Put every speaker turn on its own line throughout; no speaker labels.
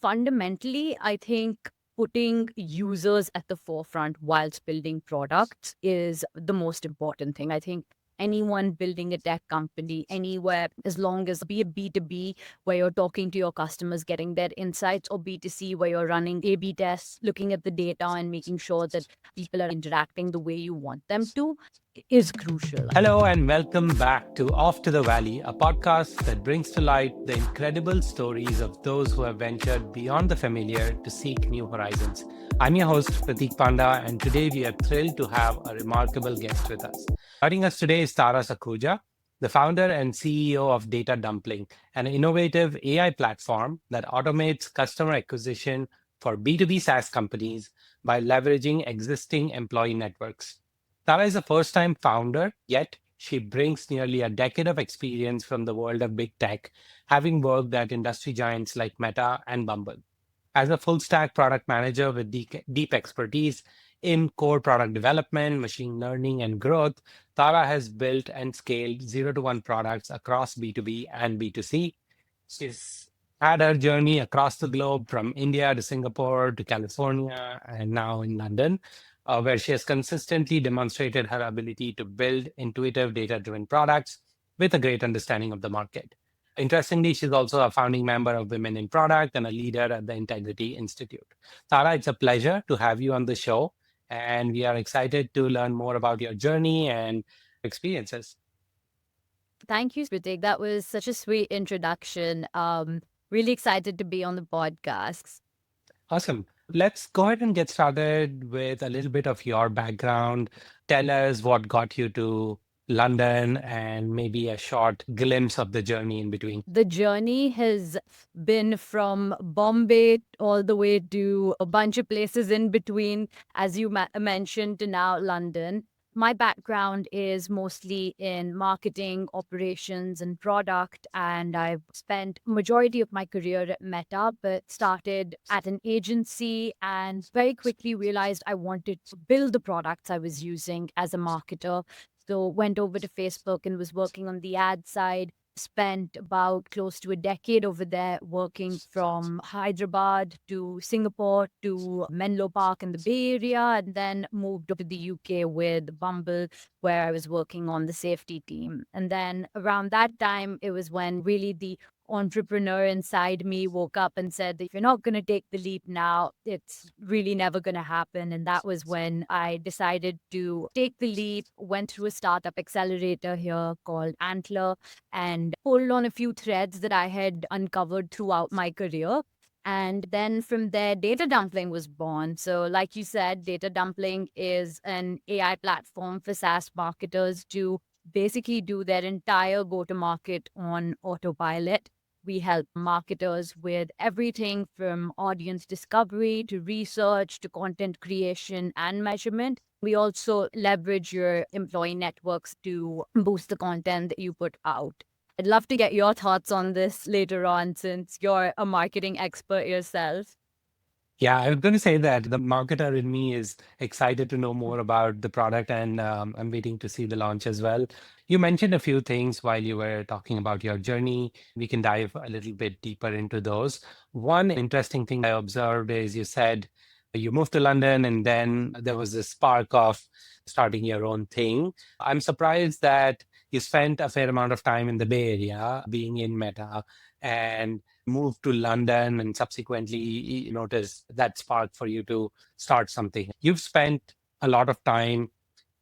fundamentally, I think putting users at the forefront whilst building products is the most important thing. I think anyone building a tech company anywhere, as long as be it B2B, where you're talking to your customers, getting their insights, or B2C, where you're running A/B tests, looking at the data and making sure that people are interacting the way you want them to, is crucial.
Hello, and welcome back to Off to the Valley, a podcast that brings to light the incredible stories of those who have ventured beyond the familiar to seek new horizons. I'm your host, Pratik Panda, and today we are thrilled to have a remarkable guest with us. Joining us today is Tara Sakhuja, the founder and CEO of Data Dumpling, an innovative AI platform that automates customer acquisition for B2B SaaS companies by leveraging existing employee networks. Tara is a first time founder, yet she brings nearly a decade of experience from the world of big tech, having worked at industry giants like Meta and Bumble. As a full stack product manager with deep expertise in core product development, machine learning, and growth, Tara has built and scaled 0 to 1 products across B2B and B2C. She's had her journey across the globe from India to Singapore to California and now in London, where she has consistently demonstrated her ability to build intuitive data driven products with a great understanding of the market. Interestingly, she's also a founding member of Women in Product and a leader at the Integrity Institute. Tara, it's a pleasure to have you on the show, and we are excited to learn more about your journey and experiences.
Thank you, Pratik. That was such a sweet introduction. Really excited to be on the podcast.
Awesome. Let's go ahead and get started with a little bit of your background. Tell us what got you to London and maybe a short glimpse of the journey in between.
The journey has been from Bombay all the way to a bunch of places in between, as you mentioned, to now London. My background is mostly in marketing, operations, and product, and I've spent majority of my career at Meta, but started at an agency and very quickly realized I wanted to build the products I was using as a marketer. So went over to Facebook and was working on the ad side. Spent about close to a decade over there working from Hyderabad to Singapore to Menlo Park in the Bay Area, and then moved to the UK with Bumble, where I was working on the safety team. And then around that time, it was when really the entrepreneur inside me woke up and said that if you're not going to take the leap now, it's really never going to happen. And that was when I decided to take the leap, went through a startup accelerator here called Antler, and pulled on a few threads that I had uncovered throughout my career. And then from there, Data Dumpling was born. So, like you said, Data Dumpling is an AI platform for SaaS marketers to basically do their entire go to market on autopilot. We help marketers with everything from audience discovery to research to content creation and measurement. We also leverage your employee networks to boost the content that you put out. I'd love to get your thoughts on this later on since you're a marketing expert yourself.
Yeah, I was going to say that the marketer in me is excited to know more about the product, and I'm waiting to see the launch as well. You mentioned a few things while you were talking about your journey. We can dive a little bit deeper into those. One interesting thing I observed is you said you moved to London and then there was this spark of starting your own thing. I'm surprised that you spent a fair amount of time in the Bay Area being in Meta and moved to London and subsequently noticed that spark for you to start something. You've spent a lot of time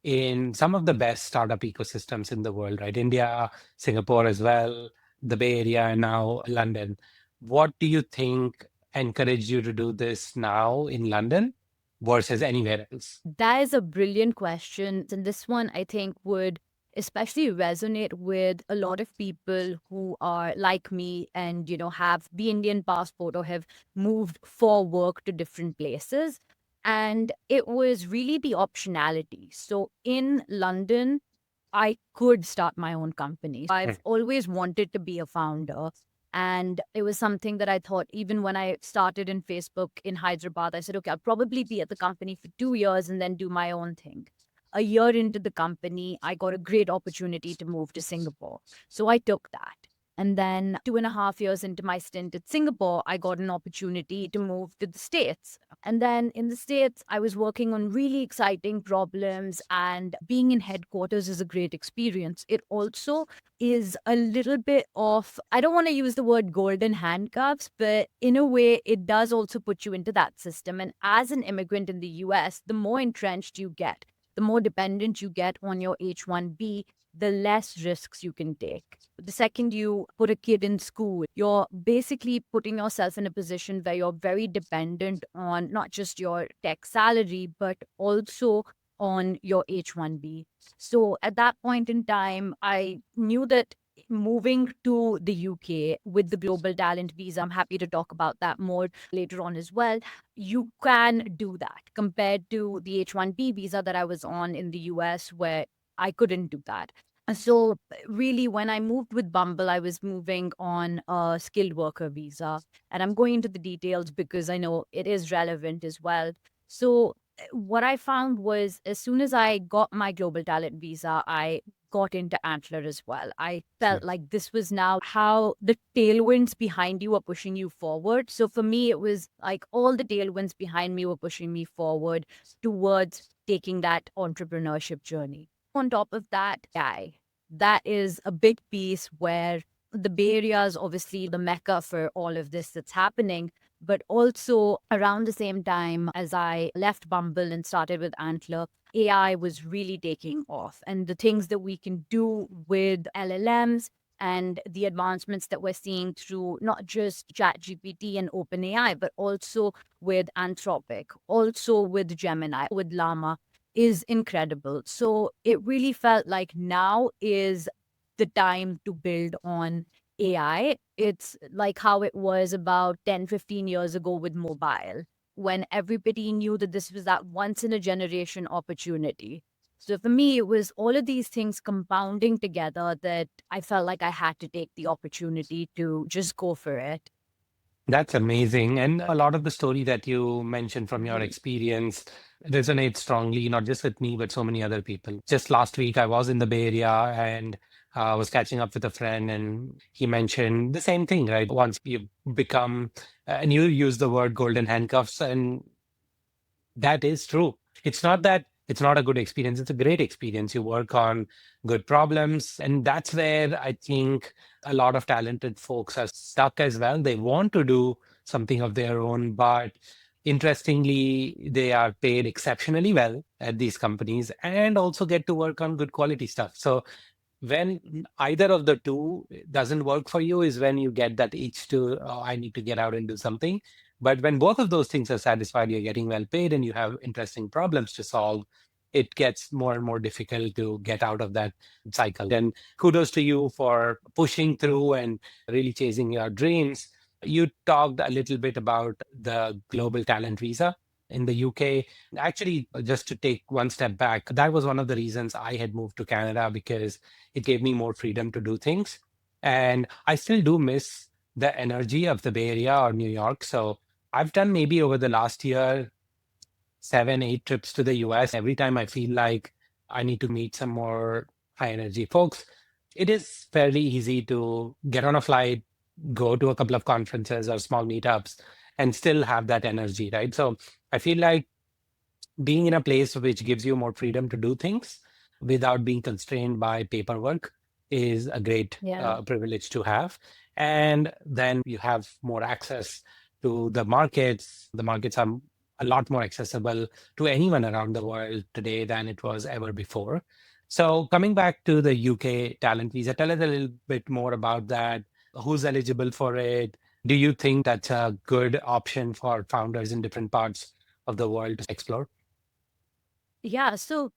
in some of the best startup ecosystems in the world, right? India, Singapore as well, the Bay Area, and now London. What do you think encouraged you to do this now in London versus anywhere else?
That is a brilliant question. And this one, I think, would especially resonate with a lot of people who are like me and, have the Indian passport or have moved for work to different places. And it was really the optionality. So in London, I could start my own company. I've always wanted to be a founder. And it was something that I thought, even when I started in Facebook in Hyderabad, I said, okay, I'll probably be at the company for 2 years and then do my own thing. A year into the company, I got a great opportunity to move to Singapore. So I took that. And then 2.5 years into my stint at Singapore, I got an opportunity to move to the States. And then in the States, I was working on really exciting problems, and being in headquarters is a great experience. It also is a little bit of, I don't want to use the word golden handcuffs, but in a way, it does also put you into that system. And as an immigrant in the US, the more entrenched you get, the more dependent you get on your H1B, the less risks you can take. The second you put a kid in school, you're basically putting yourself in a position where you're very dependent on not just your tech salary, but also on your H1B. So at that point in time, I knew that moving to the UK with the global talent visa, I'm happy to talk about that more later on as well. You can do that compared to the H1B visa that I was on in the US, where I couldn't do that. So, really, when I moved with Bumble, I was moving on a skilled worker visa. And I'm going into the details because I know it is relevant as well. So, what I found was as soon as I got my global talent visa, I got into Antler as well. I felt like this was now how the tailwinds behind you are pushing you forward. So for me, it was like all the tailwinds behind me were pushing me forward towards taking that entrepreneurship journey. On top of that, that is a big piece where the Bay Area is obviously the mecca for all of this that's happening. But also around the same time as I left Bumble and started with Antler, AI was really taking off. And the things that we can do with LLMs and the advancements that we're seeing through not just ChatGPT and OpenAI, but also with Anthropic, also with Gemini, with Llama is incredible. So it really felt like now is the time to build on AI. It's like how it was about 10, 15 years ago with mobile, when everybody knew that this was that once in a generation opportunity. So for me, it was all of these things compounding together that I felt like I had to take the opportunity to just go for it.
That's amazing. And a lot of the story that you mentioned from your experience resonates strongly, not just with me, but so many other people. Just last week, I was in the Bay Area and was catching up with a friend, and he mentioned the same thing, right? Once you become, and you use the word golden handcuffs, and that is true. It's not that it's not a good experience, it's a great experience. You work on good problems. And that's where I think a lot of talented folks are stuck as well. They want to do something of their own, but interestingly, they are paid exceptionally well at these companies and also get to work on good quality stuff. So when either of the two doesn't work for you is when you get that itch to, oh, I need to get out and do something. But when both of those things are satisfied, you're getting well paid and you have interesting problems to solve, it gets more and more difficult to get out of that cycle. And kudos to you for pushing through and really chasing your dreams. You talked a little bit about the global talent visa in the UK. Actually, just to take one step back, that was one of the reasons I had moved to Canada, because it gave me more freedom to do things. And I still do miss the energy of the Bay Area or New York. So I've done maybe over the last year 7, 8 trips to the US. Every time I feel like I need to meet some more high energy folks, it is fairly easy to get on a flight, go to a couple of conferences or small meetups, and still have that energy, right? So I feel like being in a place which gives you more freedom to do things without being constrained by paperwork is a great
Yeah.
privilege to have. And then you have more access to the markets. The markets are a lot more accessible to anyone around the world today than it was ever before. So, coming back to the UK talent visa, tell us a little bit more about that. Who's eligible for it? Do you think that's a good option for founders in different parts of the world to explore?
Yeah, so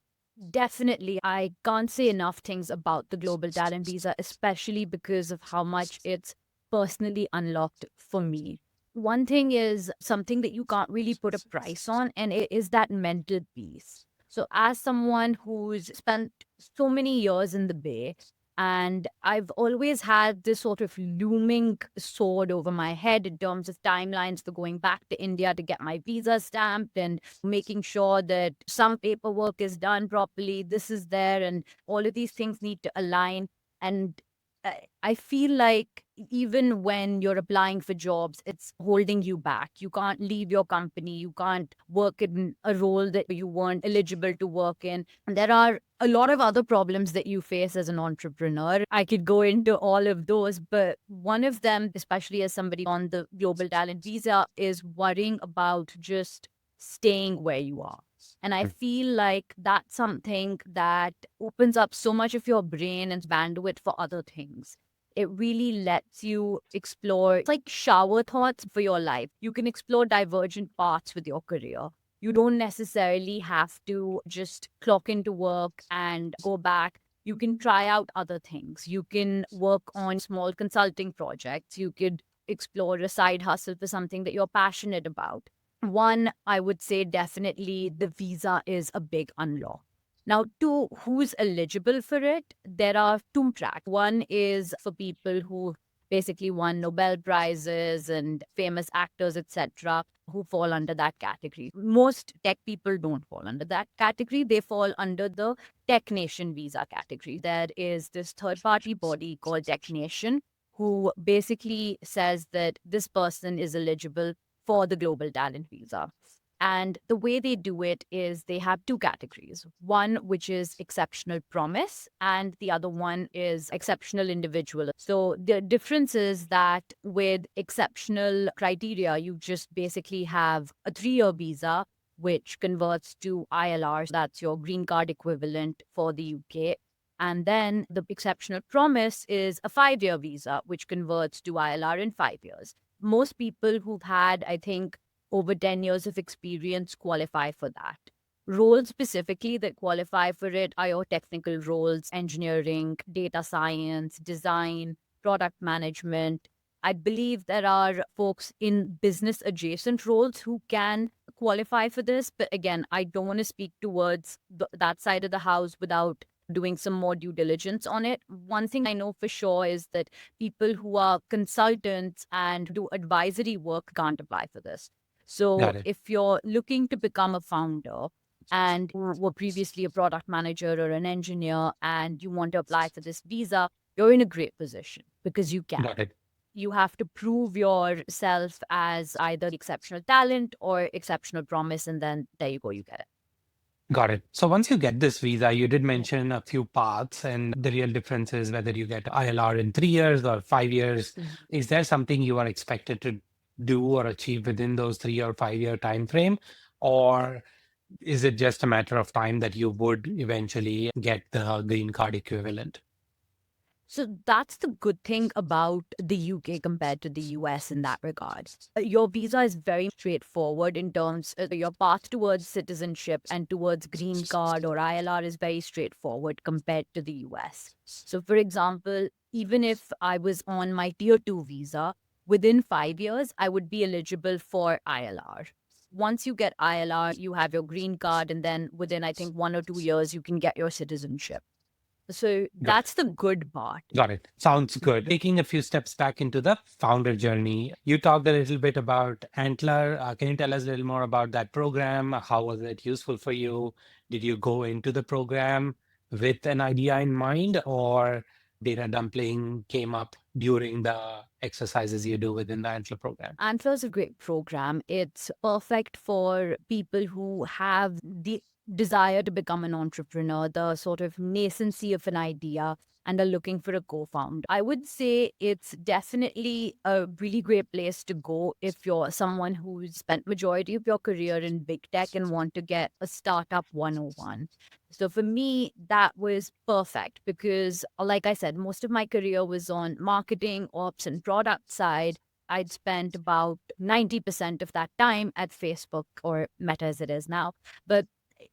definitely, I can't say enough things about the Global Talent Visa, especially because of how much it's personally unlocked for me. One thing is something that you can't really put a price on, and it is that mental peace. So, as someone who's spent so many years in the Bay, and I've always had this sort of looming sword over my head in terms of timelines for going back to India to get my visa stamped and making sure that some paperwork is done properly, this is there, and all of these things need to align. And I feel like even when you're applying for jobs, it's holding you back. You can't leave your company. You can't work in a role that you weren't eligible to work in. And there are a lot of other problems that you face as an entrepreneur. I could go into all of those, but one of them, especially as somebody on the global talent visa, is worrying about just staying where you are. And I
Mm.
feel like that's something that opens up so much of your brain and bandwidth for other things. It really lets you explore, it's like shower thoughts for your life. You can explore divergent paths with your career. You don't necessarily have to just clock into work and go back. You can try out other things. You can work on small consulting projects. You could explore a side hustle for something that you're passionate about. One, I would say definitely the visa is a big unlock. Now, two, who's eligible for it? There are two tracks. One is for people who basically won Nobel Prizes and famous actors, etc., who fall under that category. Most tech people don't fall under that category. They fall under the Tech Nation visa category. There is this third party body called Tech Nation who basically says that this person is eligible for the global talent visa. And the way they do it is they have two categories, one which is exceptional promise, and the other one is exceptional individual. So the difference is that with exceptional criteria, you just basically have a 3-year visa, which converts to ILR. That's your green card equivalent for the UK. And then the exceptional promise is a 5-year visa, which converts to ILR in 5 years. Most people who've had, I think, over 10 years of experience qualify for that. Roles specifically that qualify for it are your technical roles, engineering, data science, design, product management. I believe there are folks in business adjacent roles who can qualify for this. But again, I don't want to speak towards that side of the house without doing some more due diligence on it. One thing I know for sure is that people who are consultants and do advisory work can't apply for this. So
Got it.
if you're looking to become a founder and you were previously a product manager or an engineer and you want to apply for this visa, you're in a great position because you can.
Got it.
You have to prove yourself as either exceptional talent or exceptional promise, and then there you go, you get it.
Got it. So once you get this visa, you did mention a few paths, and the real difference is whether you get ILR in 3 years or 5 years.
Mhm.
Is there something you are expected to do or achieve within those 3 or 5 year time frame? Or is it just a matter of time that you would eventually get the green card equivalent?
So that's the good thing about the UK compared to the US in that regard. Your visa is very straightforward in terms of your path towards citizenship and towards green card or ILR is very straightforward compared to the US. So, for example, even if I was on my tier 2 visa, within 5 years, I would be eligible for ILR. Once you get ILR, you have your green card, and then within, I think, 1 or 2 years, you can get your citizenship. So that's the good part.
Got it. Sounds good. Taking a few steps back into the founder journey, you talked a little bit about Antler. Can you tell us a little more about that program? How was it useful for you? Did you go into the program with an idea in mind, or data dumpling came up during the exercises you do within the Antler program?
Antler is a great program. It's perfect for people who have the desire to become an entrepreneur, the sort of nascency of an idea, and are looking for a co founder. I would say it's definitely a really great place to go if you're someone who's spent majority of your career in big tech and want to get a startup 101. So for me, that was perfect because, like I said, most of my career was on marketing, ops, and product side. I'd spent about 90% of that time at Facebook or Meta as it is now. But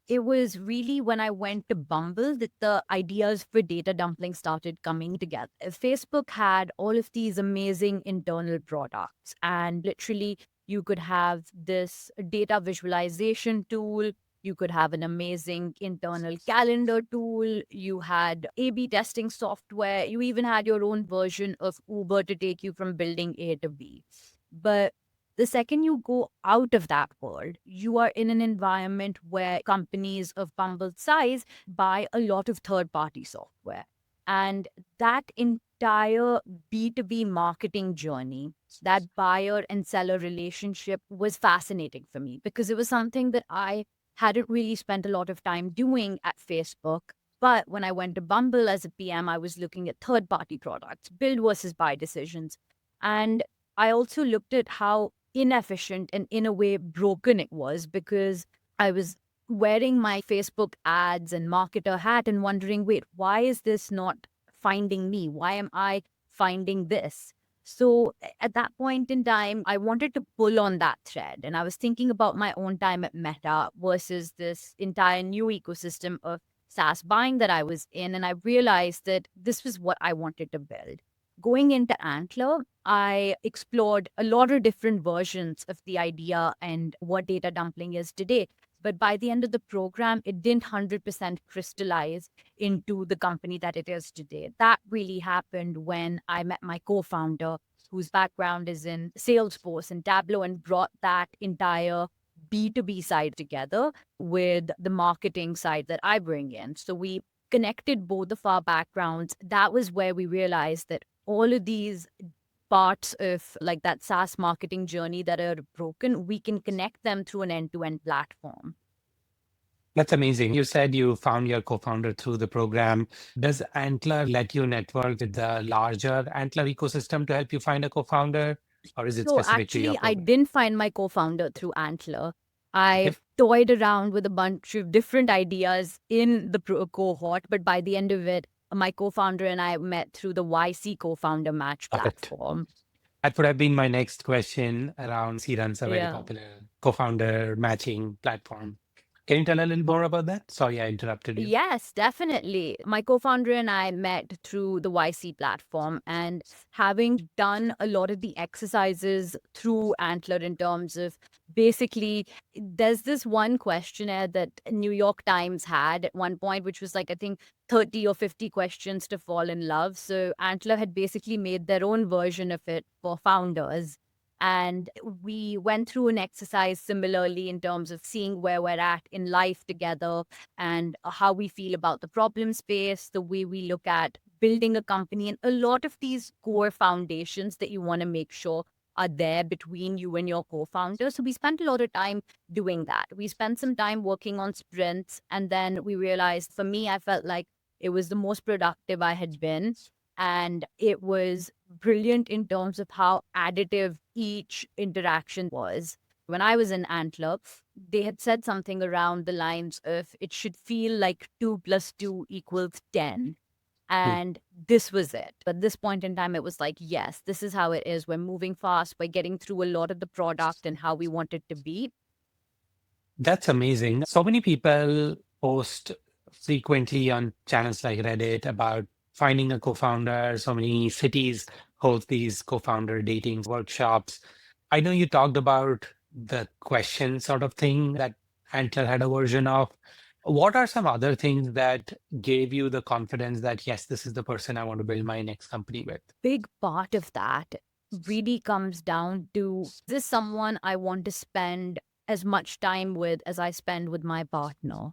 it was really when I went to Bumble that the ideas for data dumpling started coming together. Facebook had all of these amazing internal products, and literally, you could have this data visualization tool. You could have an amazing internal calendar tool. You had A B testing software. You even had your own version of Uber to take you from building A to B. But the second you go out of that world, you are in an environment where companies of Bumble's size buy a lot of third party software. And that in entire B2B marketing journey, that buyer and seller relationship was fascinating for me because it was something that I hadn't really spent a lot of time doing at Facebook. But when I went to Bumble as a PM, I was looking at third party products, build versus buy decisions. And I also looked at how inefficient and in a way broken it was because I was wearing my Facebook ads and marketer hat and wondering, wait, why is this not finding me? Why am I finding this? So at that point in time, I wanted to pull on that thread. And I was thinking about my own time at Meta versus this entire new ecosystem of SaaS buying that I was in. And I realized that this was what I wanted to build. Going into Antler, I explored a lot of different versions of the idea and what data dumpling is today. But by the end of the program, it didn't 100% crystallize into the company that it is today. That really happened when I met my co founder, whose background is in Salesforce and Tableau, and brought that entire B2B side together with the marketing side that I bring in. So we connected both of our backgrounds. That was where we realized that all of these parts of like that SaaS marketing journey that are broken, we can connect them through an end-to-end platform.
That's amazing. You said you found your co-founder through the program. Does Antler let you network with the larger Antler ecosystem to help you find a co-founder, or is it
So
specific to your
actually, I
program?
didn't find my co-founder through Antler.
Okay.
I've toyed around with a bunch of different ideas in the cohort, but by the end of it, my co-founder and I met through the YC co-founder match
Love it.
platform.
That would have been my next question around C runs a very
Yeah.
popular co-founder matching platform. Can you tell a little more about that? Sorry, I interrupted you.
Yes, definitely. My co founder and I met through the YC platform, and having done a lot of the exercises through Antler in terms of basically, there's this one questionnaire that New York Times had at one point, which was like, I think, 30 or 50 questions to fall in love. So Antler had basically made their own version of it for founders. And we went through an exercise similarly in terms of seeing where we're at in life together and how we feel about the problem space, the way we look at building a company, and a lot of these core foundations that you want to make sure are there between you and your co founder. So we spent a lot of time doing that. We spent some time working on sprints, and then we realized for me, I felt like it was the most productive I had been. And it was brilliant in terms of how additive each interaction was. When I was in Antler, they had said something around the lines of it should feel like 2 plus 2 equals 10.
Hmm.
And this was it. At this point in time, it was like, yes, this is how it is. We're moving fast. We're getting through a lot of the product and how we want it to be.
That's amazing. So many people post frequently on channels like Reddit about finding a co-founder. So many cities hold these co-founder dating workshops. I know you talked about the question sort of thing that Antler had a version of. What are some other things that gave you the confidence that, yes, this is the person I want to build my next company with?
Big part of that really comes down to is this someone I want to spend as much time with as I spend with my partner?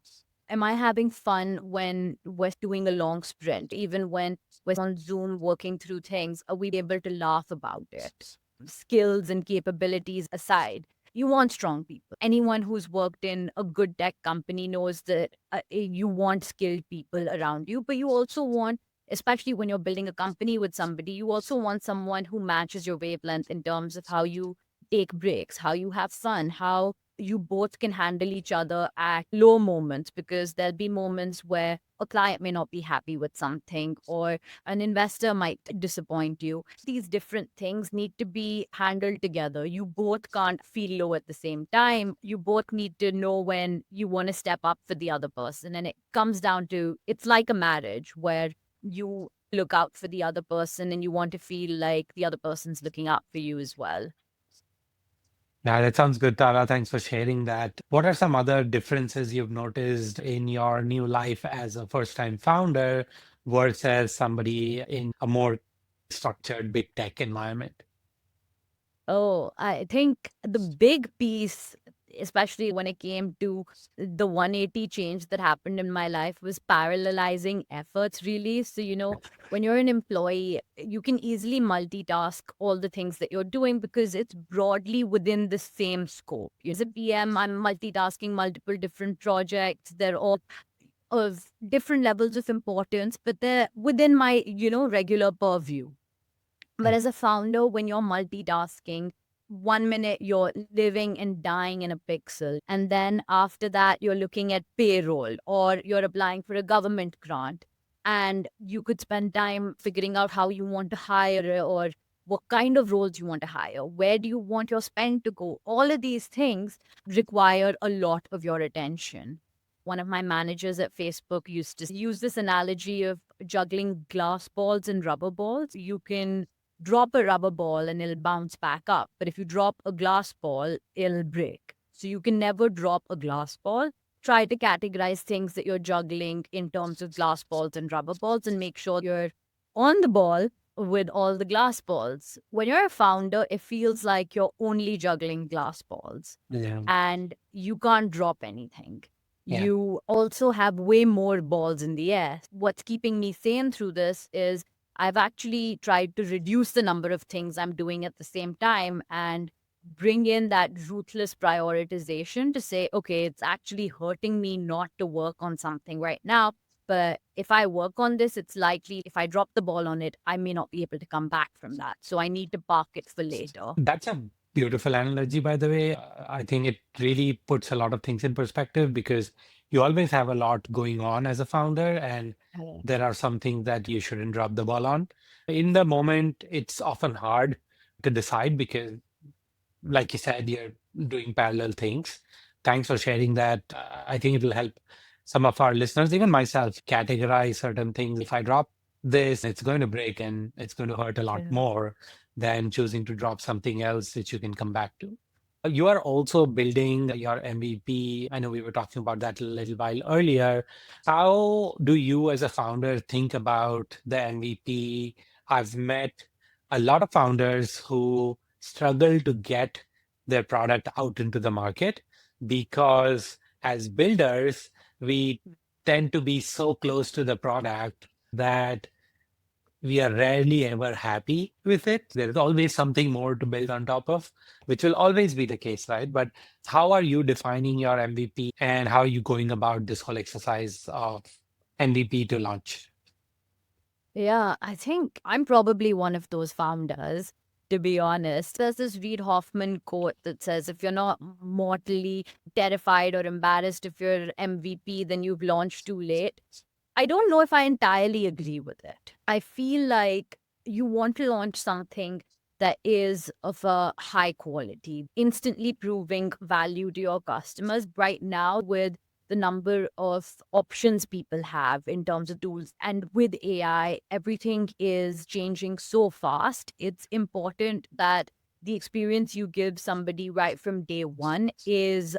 Am I having fun when we're doing a long sprint? Even when we're on Zoom working through things, are we able to laugh about it? Skills and capabilities aside, you want strong people. Anyone who's worked in a good tech company knows that you want skilled people around you, but you also want, especially when you're building a company with somebody, you also want someone who matches your wavelength in terms of how you take breaks, how you have fun, how you both can handle each other at low moments, because there'll be moments where a client may not be happy with something or an investor might disappoint you. These different things need to be handled together. You both can't feel low at the same time. You both need to know when you want to step up for the other person. And it comes down to it's like a marriage where you look out for the other person and you want to feel like the other person's looking out for you as well.
Yeah, that sounds good, Tara. Thanks for sharing that. What are some other differences you've noticed in your new life as a first-time founder versus somebody in a more structured big tech environment?
Oh, I think the big piece especially when it came to the 180 change that happened in my life, was parallelizing efforts, really. So, when you're an employee, you can easily multitask all the things that you're doing because it's broadly within the same scope. As a PM, I'm multitasking multiple different projects. They're all of different levels of importance, but they're within my, regular purview. But as a founder, when you're multitasking, 1 minute you're living and dying in a pixel. And then after that, you're looking at payroll or you're applying for a government grant. And you could spend time figuring out how you want to hire or what kind of roles you want to hire. Where do you want your spend to go? All of these things require a lot of your attention. One of my managers at Facebook used to use this analogy of juggling glass balls and rubber balls. You can drop a rubber ball and it'll bounce back up. But if you drop a glass ball, it'll break. So you can never drop a glass ball. Try to categorize things that you're juggling in terms of glass balls and rubber balls and make sure you're on the ball with all the glass balls. When you're a founder, it feels like you're only juggling glass balls
Yeah.
and you can't drop anything.
Yeah.
You also have way more balls in the air. What's keeping me sane through this is I've actually tried to reduce the number of things I'm doing at the same time and bring in that ruthless prioritization to say, okay, it's actually hurting me not to work on something right now. But if I work on this, it's likely if I drop the ball on it, I may not be able to come back from that. So I need to park it for later.
That's a beautiful analogy, by the way. I think it really puts a lot of things in perspective because you always have a lot going on as a founder, and there are some things that you shouldn't drop the ball on. In the moment, it's often hard to decide because, like you said, you're doing parallel things. Thanks for sharing that. I think it will help some of our listeners, even myself, categorize certain things. If I drop this, it's going to break and it's going to hurt a lot more than choosing to drop something else which you can come back to. You are also building your MVP. I know we were talking about that a little while earlier. How do you, as a founder, think about the MVP? I've met a lot of founders who struggle to get their product out into the market because, as builders, we tend to be so close to the product that we are rarely ever happy with it. There is always something more to build on top of, which will always be the case, right? But how are you defining your MVP and how are you going about this whole exercise of MVP to launch?
Yeah, I think I'm probably one of those founders, to be honest. There's this Reid Hoffman quote that says, if you're not mortally terrified or embarrassed if you're MVP, then you've launched too late. I don't know if I entirely agree with it. I feel like you want to launch something that is of a high quality, instantly proving value to your customers. Right now, with the number of options people have in terms of tools, and with AI, everything is changing so fast. It's important that the experience you give somebody right from day one is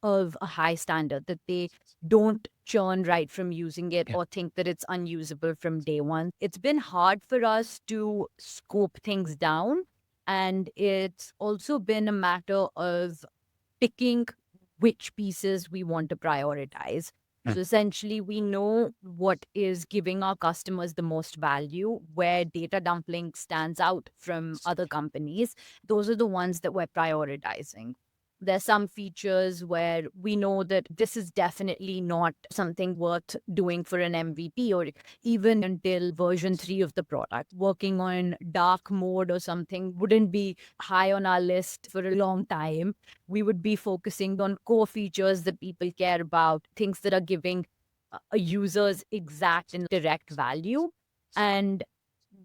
of a high standard, that they don't churn right from using it
Yeah.
or think that it's unusable from day one. It's been hard for us to scope things down. And it's also been a matter of picking which pieces we want to prioritize.
Mm.
So essentially, we know what is giving our customers the most value, where Data Dumpling stands out from other companies. Those are the ones that we're prioritizing. There's some features where we know that this is definitely not something worth doing for an MVP or even until version 3 of the product. Working on dark mode or something wouldn't be high on our list for a long time. We would be focusing on core features that people care about, things that are giving a user's exact and direct value. And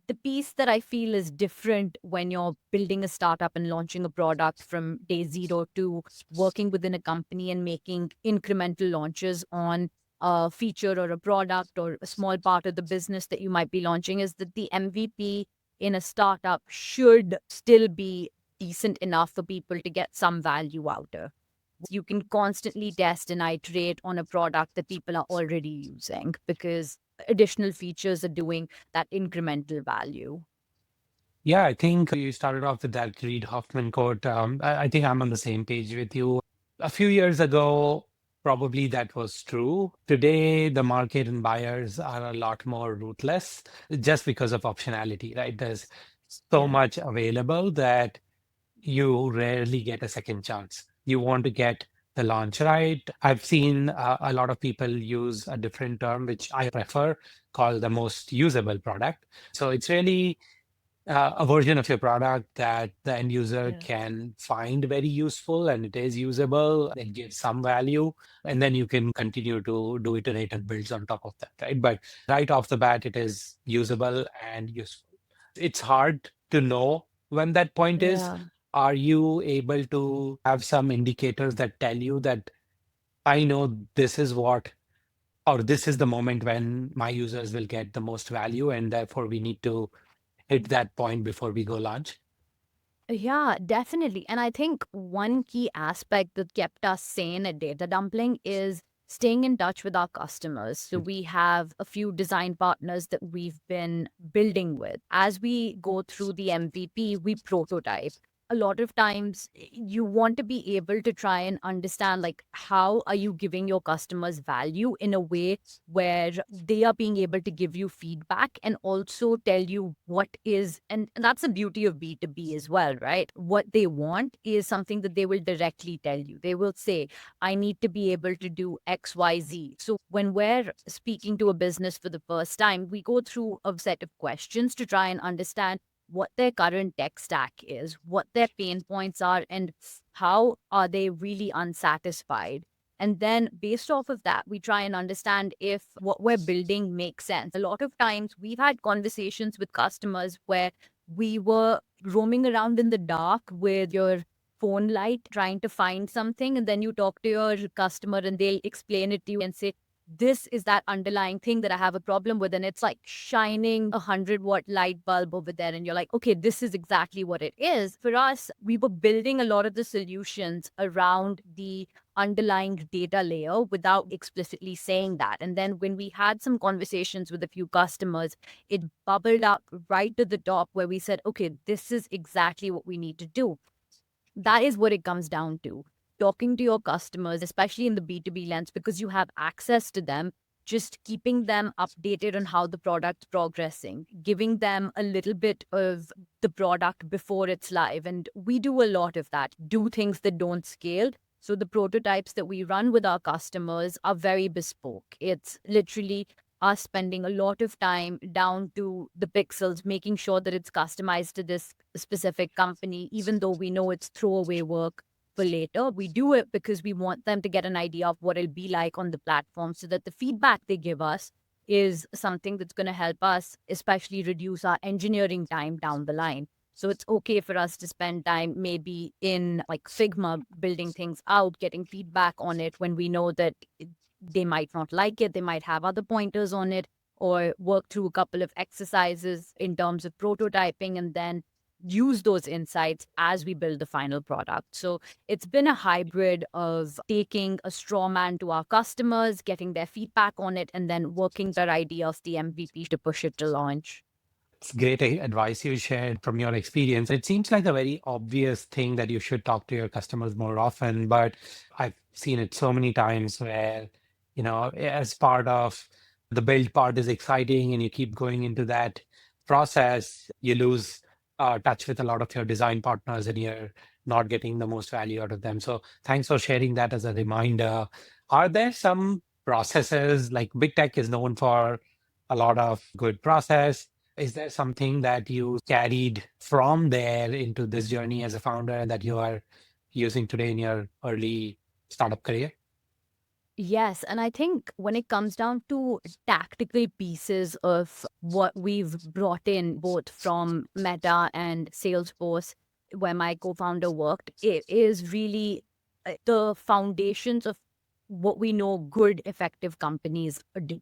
the piece that I feel is different when you're building a startup and launching a product from day zero to working within a company and making incremental launches on a feature or a product or a small part of the business that you might be launching is that the MVP in a startup should still be decent enough for people to get some value out of. You can constantly test and iterate on a product that people are already using because additional features are doing that incremental value.
Yeah, I think you started off with that Reid Hoffman quote. I think I'm on the same page with you. A few years ago, probably that was true. Today, the market and buyers are a lot more ruthless just because of optionality, right? There's so
Yeah.
much available that you rarely get a second chance. You want to get the launch right. I've seen a lot of people use a different term, which I prefer, called the most usable product. So it's really a version of your product that the end user
Yeah.
can find very useful and it is usable, it gives some value, and then you can continue to do iterate and builds on top of that, right? But right off the bat, it is usable and useful. It's hard to know when that point is.
Yeah.
Are you able to have some indicators that tell you that I know this is what, or this is the moment when my users will get the most value, and therefore we need to hit that point before we go launch?
Yeah, definitely. And I think one key aspect that kept us sane at Data Dumpling is staying in touch with our customers. So we have a few design partners that we've been building with. As we go through the MVP, we prototype. A lot of times you want to be able to try and understand like how are you giving your customers value in a way where they are being able to give you feedback and also tell you what is, and that's the beauty of B2B as well, right? What they want is something that they will directly tell you. They will say, I need to be able to do XYZ. So when we're speaking to a business for the first time, we go through a set of questions to try and understand what their current tech stack is, what their pain points are, and how are they really unsatisfied. And then based off of that, we try and understand if what we're building makes sense. A lot of times we've had conversations with customers where we were roaming around in the dark with your phone light trying to find something. And then you talk to your customer and they'll explain it to you and say, this is that underlying thing that I have a problem with. And it's like shining 100-watt light bulb over there. And you're like, okay, this is exactly what it is. For us, we were building a lot of the solutions around the underlying data layer without explicitly saying that. And then when we had some conversations with a few customers, it bubbled up right to the top where we said, okay, this is exactly what we need to do. That is what it comes down to. Talking to your customers, especially in the B2B lens, because you have access to them, just keeping them updated on how the product's progressing, giving them a little bit of the product before it's live. And we do a lot of that, do things that don't scale. So the prototypes that we run with our customers are very bespoke. It's literally us spending a lot of time down to the pixels, making sure that it's customized to this specific company, even though we know it's throwaway work for later. We do it because we want them to get an idea of what it'll be like on the platform so that the feedback they give us is something that's going to help us, especially reduce our engineering time down the line. So it's okay for us to spend time maybe in like Figma building things out, getting feedback on it when we know that they might not like it, they might have other pointers on it, or work through a couple of exercises in terms of prototyping and then use those insights as we build the final product. So it's been a hybrid of taking a straw man to our customers, getting their feedback on it, and then working their idea of the MVP to push it to launch.
It's great advice you shared from your experience. It seems like a very obvious thing that you should talk to your customers more often, but I've seen it so many times where, as part of the build part is exciting and you keep going into that process, you lose touch with a lot of your design partners and you're not getting the most value out of them. So thanks for sharing that as a reminder. Are there some processes like big tech is known for a lot of good process? Is there something that you carried from there into this journey as a founder that you are using today in your early startup career?
Yes. And I think when it comes down to tactical pieces of what we've brought in, both from Meta and Salesforce, where my co founder worked, it is really the foundations of what we know good, effective companies do.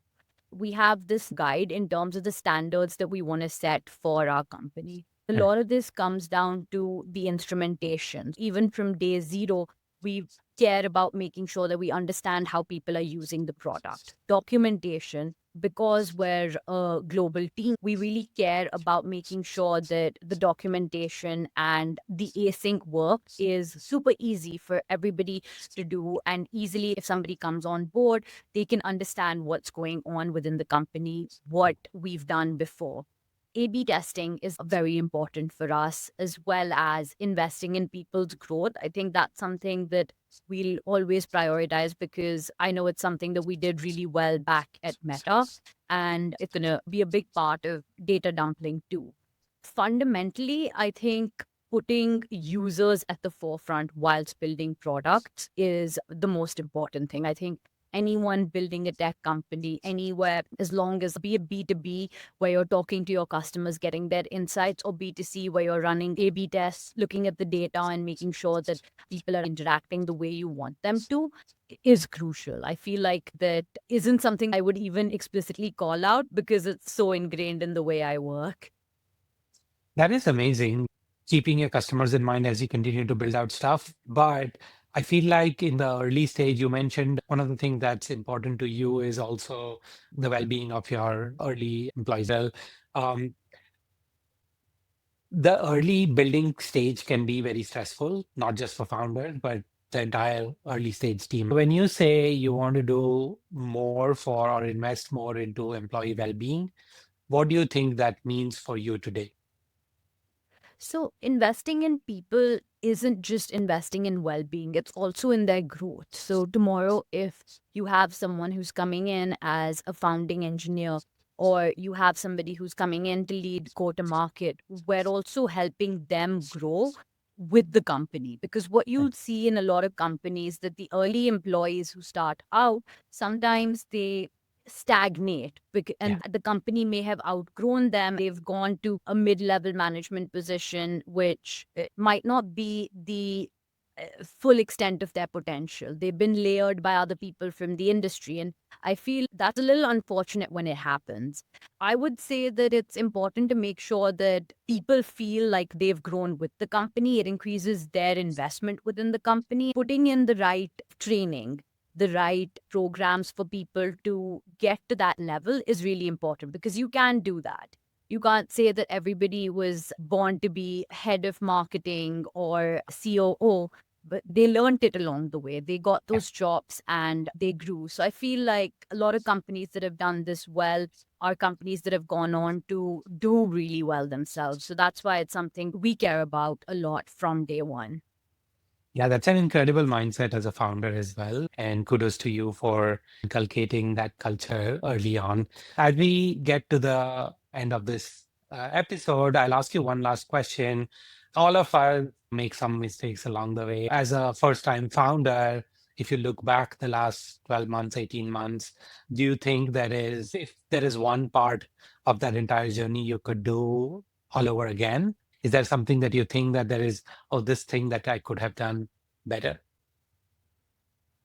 We have this guide in terms of the standards that we want to set for our company. A
Yeah.
lot of this comes down to the instrumentation. Even from day zero, we care about making sure that we understand how people are using the product. Documentation. because we're a global team, we really care about making sure that the documentation and the async work is super easy for everybody to do. And easily, if somebody comes on board, they can understand what's going on within the company, what we've done before. A/B testing is very important for us, as well as investing in people's growth. I think that's something that we'll always prioritize because I know it's something that we did really well back at Meta, and it's going to be a big part of data dumpling too. Fundamentally, I think putting users at the forefront whilst building products is the most important thing. I think anyone building a tech company anywhere, as long as be a B2B where you're talking to your customers, getting their insights, or B2C where you're running A/B tests, looking at the data and making sure that people are interacting the way you want them to, is crucial. I feel like that isn't something I would even explicitly call out because it's so ingrained in the way I work.
That is amazing, keeping your customers in mind as you continue to build out stuff. But I feel like in the early stage, you mentioned one of the things that's important to you is also the well-being of your early employees. Well, um, the early building stage can be very stressful, not just for founders, but the entire early stage team. When you say you want to do more for or invest more into employee well-being, what do you think that means for you today?
So, investing in people isn't just investing in well being, it's also in their growth. So, tomorrow, if you have someone who's coming in as a founding engineer, or you have somebody who's coming in to lead go to market, we're also helping them grow with the company. Because what you'll see in a lot of companies that the early employees who start out, sometimes they stagnate
Yeah.
and the company may have outgrown them. They've gone to a mid-level management position which might not be the full extent of their potential. They've been layered by other people from the industry, and I feel that's a little unfortunate when it happens. I would say that it's important to make sure that people feel like they've grown with the company. It increases their investment within the company. Putting in the right training, the right programs for people to get to that level is really important because you can do that. You can't say that everybody was born to be head of marketing or COO, but they learned it along the way. They got those jobs and they grew. So I feel like a lot of companies that have done this well are companies that have gone on to do really well themselves. So that's why it's something we care about a lot from day one.
Yeah, that's an incredible mindset as a founder as well. And kudos to you for inculcating that culture early on. As we get to the end of this episode, I'll ask you one last question. All of us make some mistakes along the way. As a first time founder, if you look back the last 12 months, 18 months, do you think if there is one part of that entire journey you could do all over again? Is there something that you think that there is, oh, this thing that I could have done better?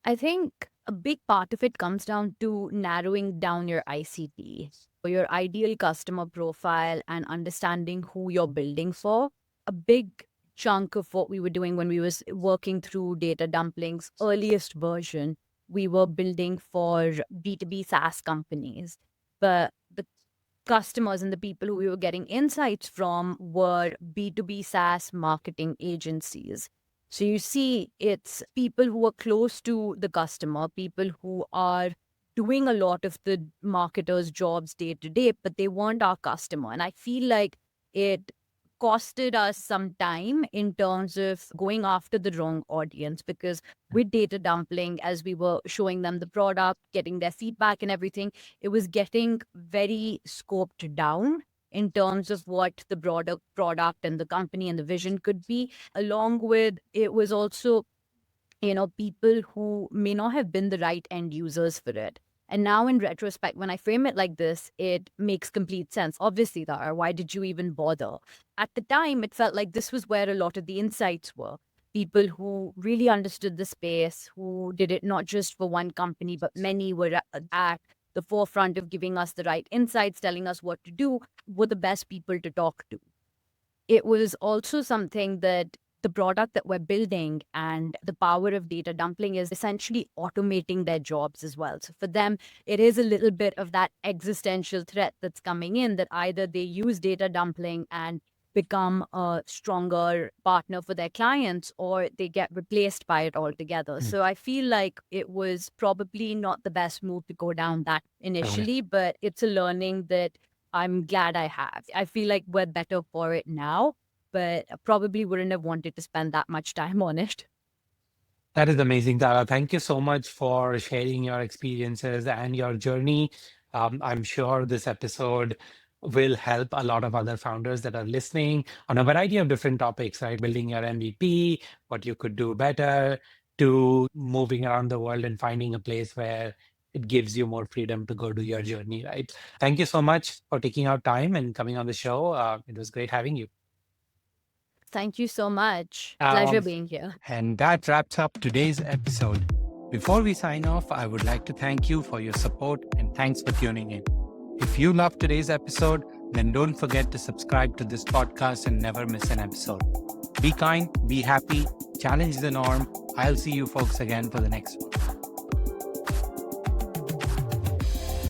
I think a big part of it comes down to narrowing down your ICT, or your ideal customer profile, and understanding who you're building for. A big chunk of what we were doing when we was working through Data Dumpling's earliest version, we were building for B2B SaaS companies. But the customers and the people who we were getting insights from were B2B SaaS marketing agencies. So you see, it's people who are close to the customer, people who are doing a lot of the marketers' jobs day to day, but they weren't our customer. And I feel like it costed us some time in terms of going after the wrong audience because with data dumpling, as we were showing them the product, getting their feedback and everything, it was getting very scoped down in terms of what the broader product and the company and the vision could be. Along with it was also, people who may not have been the right end users for it. And now in retrospect, when I frame it like this, it makes complete sense. Obviously, Tara, why did you even bother? At the time, it felt like this was where a lot of the insights were. People who really understood the space, who did it not just for one company, but many were at the forefront of giving us the right insights, telling us what to do, were the best people to talk to. It was also something that the product that we're building and the power of data dumpling is essentially automating their jobs as well. So for them, it is a little bit of that existential threat that's coming in, that either they use data dumpling and become a stronger partner for their clients, or they get replaced by it altogether.
Mm.
So I feel like it was probably not the best move to go down that
Okay.
initially, but it's a learning that I'm glad I have. I feel like we're better for it now, but I probably wouldn't have wanted to spend that much time on it.
That is amazing, Tara. Thank you so much for sharing your experiences and your journey. I'm sure this episode will help a lot of other founders that are listening on a variety of different topics, right? Building your MVP, what you could do better, to moving around the world and finding a place where it gives you more freedom to go do your journey, right? Thank you so much for taking out time and coming on the show. It was great having you.
Thank you so much. Pleasure
Um,
being here.
And that wraps up today's episode. Before we sign off, I would like to thank you for your support and thanks for tuning in. If you loved today's episode, then don't forget to subscribe to this podcast and never miss an episode. Be kind, be happy, challenge the norm. I'll see you folks again for the next one.